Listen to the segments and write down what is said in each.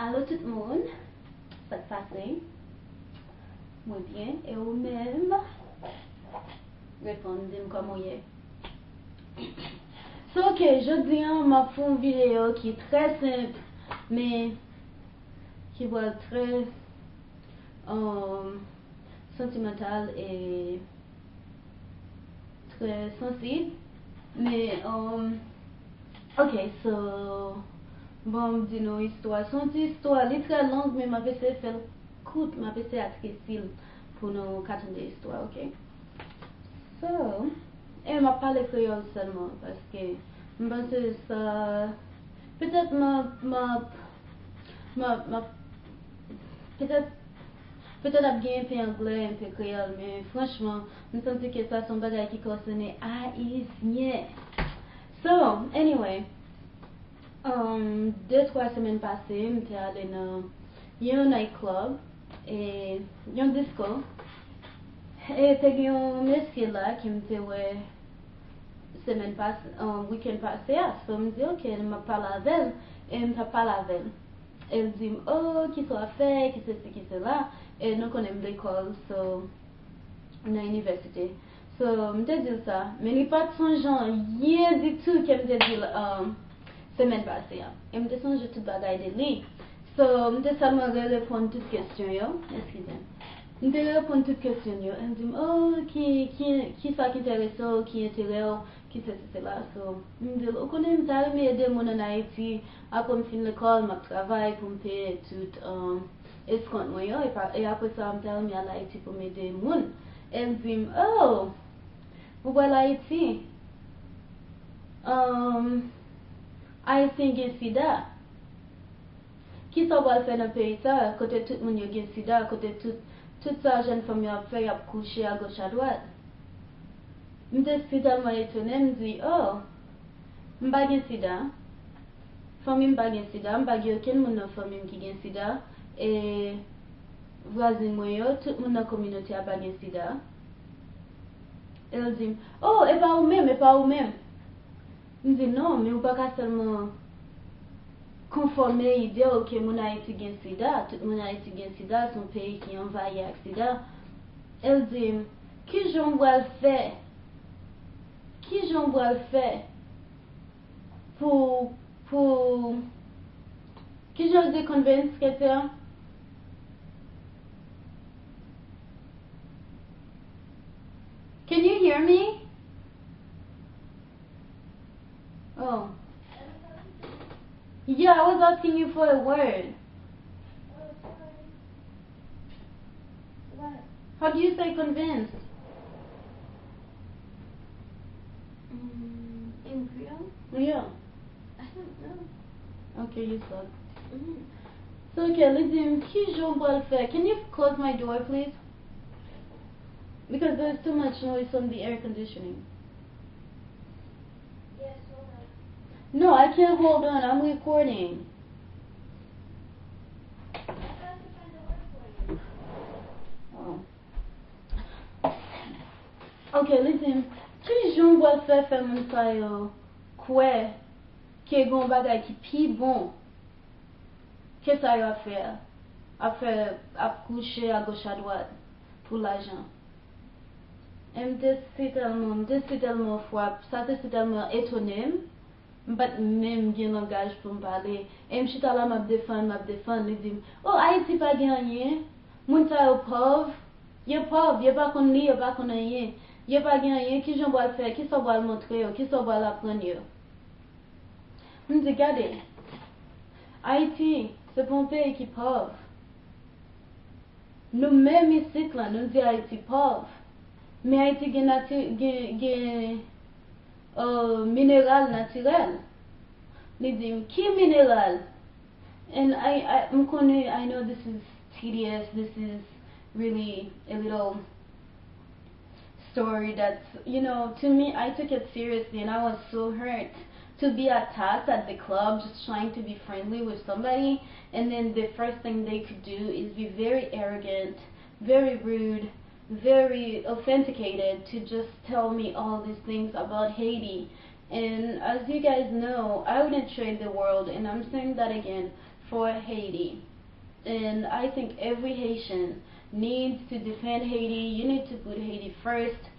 Allô tout le monde, ça te passe? Muy bien, et vous-même? Répondez-moi comment il est. So, ok, je dis m'a fait une vidéo qui est très simple, mais qui va être très sentimentale et très sensible. Mais, ok, so, bon, dis nous histoire. C'est une histoire très longue, mais ma PC fait courte, ma PC a très facile pour nous raconter l'histoire, ok? So, elle m'a parlé créole seulement parce que je pense que ça, peut-être peut-être à bien un peu anglais, un peu créole, mais franchement, je sens que ça sont des choses qui concernent haïtien. So, anyway, 2-3 semaines passées, j'étais allée dans un nightclub et un disco. Et il y a un monsieur là qui me dit, ouais, semaine passée, week-end passé, so je me dis, ok, elle m'a parlé avec elle, et elle m'a parlé avec elle. Elle dit, oh, qui soit fait, qui c'est ci, qui c'est là, et nous connaissons l'école, so, dans l'université. So, je me dis ça, mais il n'y a pas de son genre, rien du tout qu'elle me dit, semaine passée. Et je me dis, je tout bagaille de lui. So, je me dis, ça me répondre toutes questions, excusez. Je me répondre toutes questions, elle me dit, oh, qui ça qui intéresse, qui intéresse, qui c'est là. So, je me dis, on connaît, je me aider mon en Haïti, après je finis l'école, je travaille pour me payer tout, escompte moi, et après ça, je me à Haïti pour m'aider mon. Elle me dit, oh, vous voyez Haïti? Haïtien gen sida. Qui ça va faire dans le pays ça, côté tout le monde gen sida, côté tout ça jeune femme a fait, a couché à gauche à droite. Je suis tellement étonnée, je me dis, oh, je n'ai pas gen sida. Famille pas gen sida, je n'ai pas gen aucun monde dans la famille qui gen sida. Et voisin moi, tout le monde dans la communauté a pas gen sida. Elle dit, oh, et pas vous-même, et pas vous-même. Je dis, non, mais vous pas seulement conformer l'idée que mon Haïti gen sida, tout mon Haïti gen sida, son pays qui envahi avec sida. Elle dit, qui j'en dois le faire? Qui j'en dois le faire pour, qui j'en dis convaincre quelqu'un? Can you hear me? Oh. Yeah, I was asking you for a word. What? How do you say convinced? In Creole? Yeah. I don't know. Okay, you suck. Mm-hmm. So, okay, listen, qui j'en dois le faire? Can you close my door, please? Because there's too much noise from the air conditioning. Yes, hold on. No, I can't hold on. I'm recording. I tried to find a word for you. Oh. Okay, listen. Qui j'en dois le faire mon taille quoi? Qui est gon bagay qui pi bon? Qu'est-ce ça y a à faire? À coucher à gauche à droite pour l'argent. Et me suis tellement fois, ça c'est tellement étonné. But même gen langage pour me parler. Et je suis là m'a défendre, il dit, oh Haïti pas gagné. Moun sa yo pauvre. Yo pauvre, yo pas konn li, yo pas konn rien. Yo pas gagné, qui j'en dois le faire, qui ça va le montrer, qui ça va l'apprendre. Je me dis, regardez, Haïti, c'est pas un pays qui est pauvre. Nous même ici, là, nous disons Haïti pauvre. Mais Haïti gen minéral naturel. Nous disons, qui minéral? And I know this is tedious, this is really a little story that's, to me, I took it seriously and I was so hurt to be attacked at the club just trying to be friendly with somebody, and then the first thing they could do is be very arrogant, very rude, very authenticated to just tell me all these things about Haiti. And as you guys know, I wouldn't trade the world, and I'm saying that again, for Haiti. And I think every Haitian needs to defend Haiti. You need to put Haiti first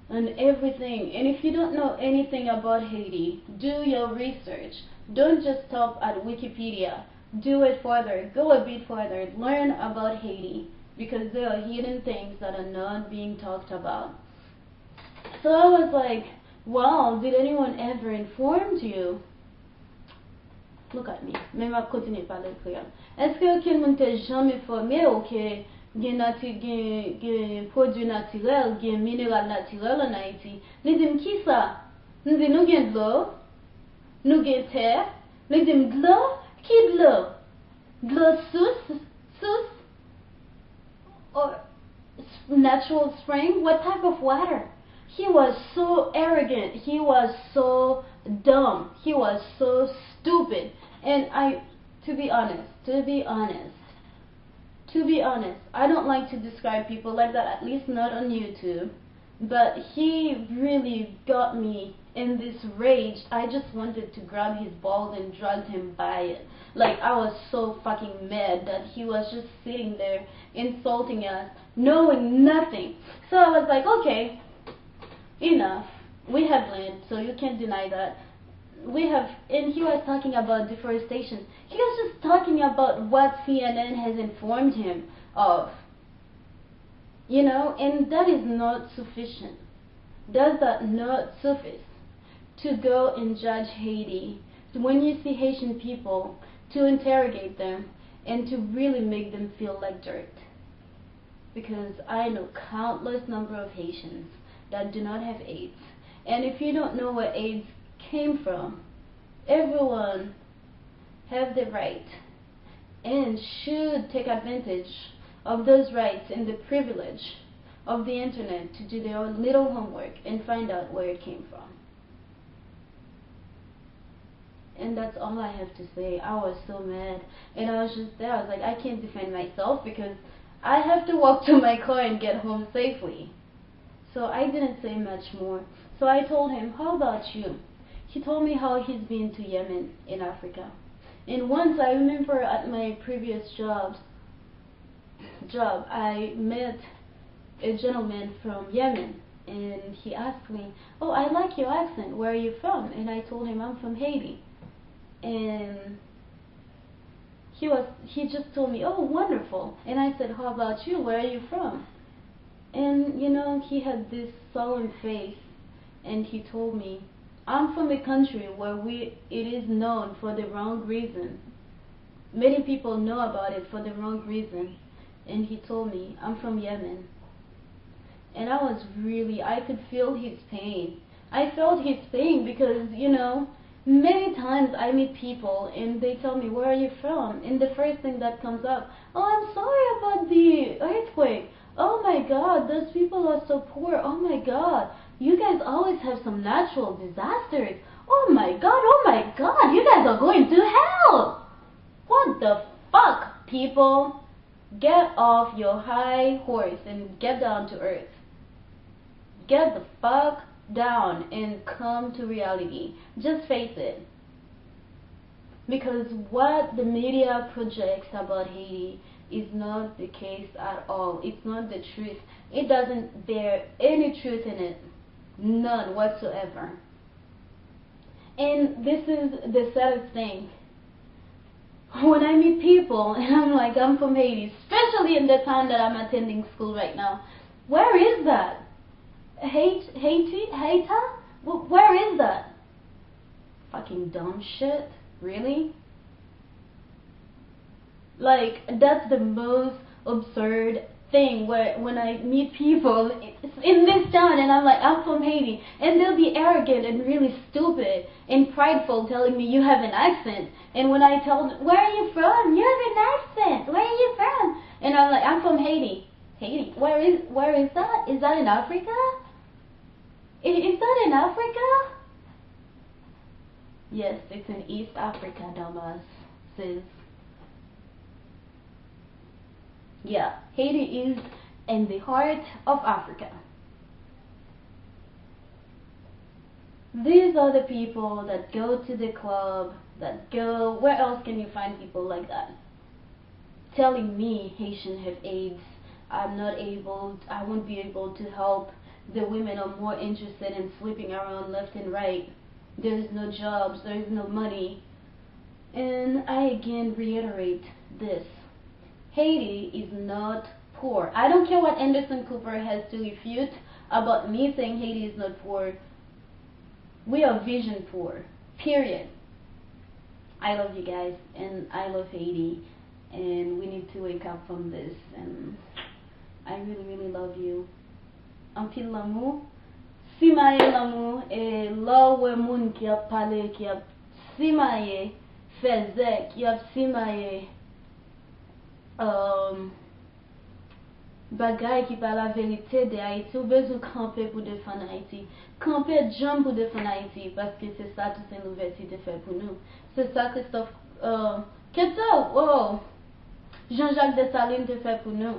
on everything. And if you don't know anything about Haiti, do your research. Don't just stop at Wikipedia. Do it further. Go a bit further. Learn about Haiti, because there are hidden things that are not being talked about. So I was like, wow, did anyone ever inform you? Look at me. Même à continuer par le créole. Est-ce que quelqu'un t'a jamais informé ou que gen produit naturel, gen minéral naturel en Haïti? Nous disons qui ça? Nous disons nous gen de l'eau, nous gen terre, nous disons de l'eau, qui de l'eau? De l'eau source, or natural spring? What type of water? He was so arrogant. He was so dumb. He was so stupid. And to be honest, I don't like to describe people like that, at least not on YouTube. But he really got me in this rage. I just wanted to grab his balls and drag him by it. Like, I was so fucking mad that he was just sitting there insulting us, knowing nothing. So I was like, okay, enough. We have land, so you can't deny that. And he was talking about deforestation. He was just talking about what CNN has informed him of. And that is not sufficient. Does that not suffice to go and judge Haiti? When you see Haitian people, to interrogate them and to really make them feel like dirt. Because I know countless number of Haitians that do not have AIDS. And if you don't know where AIDS came from, everyone have the right and should take advantage of those rights and the privilege of the internet to do their own little homework and find out where it came from. And that's all I have to say. I was so mad, and I was just there. I was like, I can't defend myself because I have to walk to my car and get home safely. So I didn't say much more. So I told him, how about you? He told me how he's been to Yemen in Africa. And once, I remember at my previous job, I met a gentleman from Yemen, and he asked me, oh, I like your accent, where are you from? And I told him I'm from Haiti. And he just told me, oh, wonderful. And I said, how about you, where are you from? And he had this solemn face, and he told me, I'm from a country where it is known for the wrong reason. Many people know about it for the wrong reason. And he told me, I'm from Yemen. And I could feel his pain. I felt his pain because, many times I meet people and they tell me, where are you from? And the first thing that comes up, oh, I'm sorry about the earthquake. Oh my God, those people are so poor. Oh my God, you guys always have some natural disasters. Oh my God, you guys are going to hell. What the fuck, people? Get off your high horse and get down to earth. Get the fuck down and come to reality. Just face it. Because what the media projects about Haiti is not the case at all. It's not the truth. It doesn't bear any truth in it. None whatsoever. And this is the saddest thing. When I meet people and I'm like, I'm from Haiti, especially in the time that I'm attending school right now, where is that? Haiti? Where is that? Fucking dumb shit. Really? Like, that's the most absurd thing when I meet people in this town and I'm like, I'm from Haiti, and they'll be arrogant and really stupid and prideful, telling me you have an accent. And when I tell them, where are you from? You have an accent. Where are you from? And I'm like, I'm from Haiti. Haiti? Where is that? Is that in Africa? Is that in Africa? Yes, it's in East Africa, dumbass. Sis. Yeah, Haiti is in the heart of Africa. These are the people that go to the club, that go, where else can you find people like that? Telling me Haitian have AIDS, I won't be able to help. The women are more interested in sleeping around left and right. There is no jobs, there is no money. And I again reiterate this. Haiti is not poor. I don't care what Anderson Cooper has to refute about me saying Haiti is not poor. We are vision poor. Period. I love you guys and I love Haiti and we need to wake up from this and I really really love you. En pile l'amour. Simaye l'amour et là où moun qui a parlé qui a simaye faisait qui a simaye bagay qui parle la vérité de Haïti, ou besoin camper pour défendre Haïti. Camper jump pour défendre Haïti, parce que c'est ça que cette université fait pour nous. C'est ça Christophe, oh, Jean-Jacques Dessalines te fait pour nous.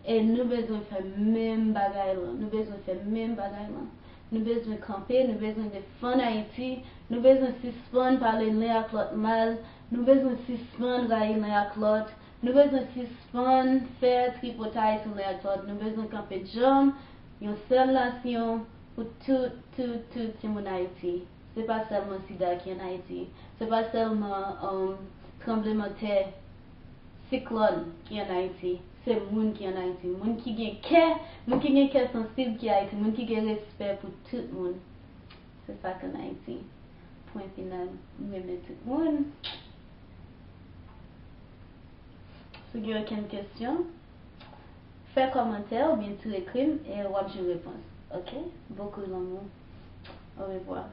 Et nous besoin faire même bagay là, nous besoin faire même bagay là. Nous besoin camper, nous besoin défendre Haïti, nous besoin suspendre parler l'un avec l'autre mal, nous besoin suspendre railler l'un avec l'autre. Nous besoin suspendre, faire tripotaille sur les autres. Nous besoin camper jam, une seule nation pour tout mon Haïti. C'est pas seulement Sida qui est en Haïti. C'est pas seulement tremblement de terre, cyclone qui est en Haïti. C'est le monde qui est en Haïti. Le monde qui a cœur sensible qui est en Haïti. Le monde qui a respect pour tout le monde. C'est ça qu'en Haïti. Point final. Même tout le monde. Si vous avez aucune question, faites commentaire ou bien tout écrire et on va une réponse. Ok? Beaucoup d'amour. Au revoir.